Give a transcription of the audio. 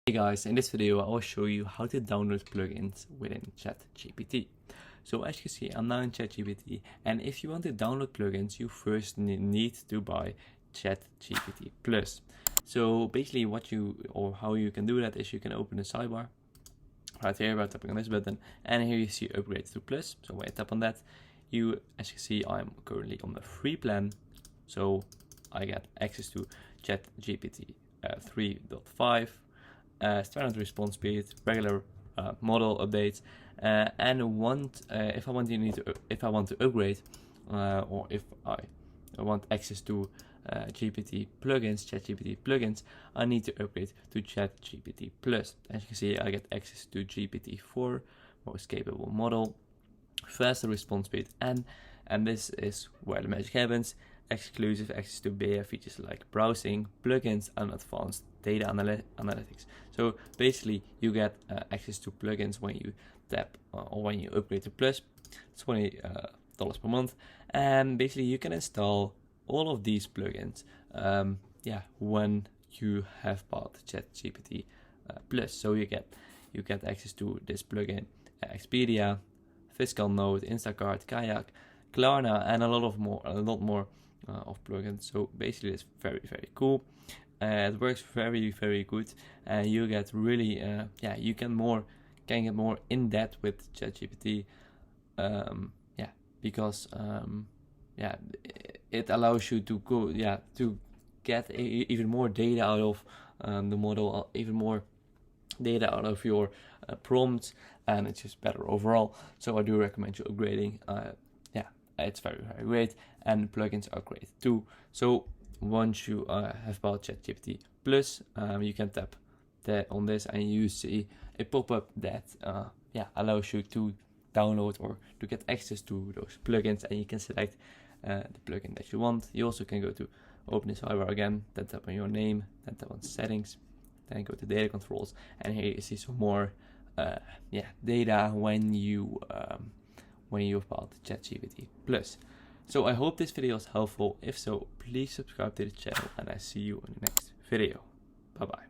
Hey guys, in this video I will show you how to download plugins within ChatGPT. So as you can see, I'm now in ChatGPT, and if you want to download plugins, you first need to buy ChatGPT Plus. So basically how you can do that is you can open the sidebar right here by tapping on this button, and here you see upgrade to Plus. So when I tap on that, as you can see, I'm currently on the free plan, so I get access to ChatGPT 3.5. Standard response speed, regular model updates, and if I want to upgrade, or if I want access to ChatGPT plugins, I need to upgrade to ChatGPT Plus. As you can see, I get access to GPT-4, most capable model, faster response speed, and this is where the magic happens. Exclusive access to beta features like browsing, plugins, and advanced data analytics. So basically, you get access to plugins when you tap or when you upgrade to Plus. It's $20 per month, and basically you can install all of these plugins. When you have bought ChatGPT Plus, so you get access to this plugin, Expedia, Fiscal Note, Instacart, Kayak, Klarna, and a lot more of plugins. So basically it's very cool. It works very good, and you get really you can get more in depth with ChatGPT, because it allows you to get even more data out of the model, even more data out of your prompts, and it's just better overall. So I do recommend you upgrading. It's very great, and plugins are great too. So once you have bought ChatGPT Plus, you can tap on this, and you see a pop-up that allows you to download or to get access to those plugins, and you can select the plugin that you want. You also can go to open this sidebar again, then tap on your name, then tap on settings, then go to data controls, and here you see some more data when you've bought ChatGPT Plus. So I hope this video was helpful. If so, please subscribe to the channel, and I see you in the next video. Bye bye.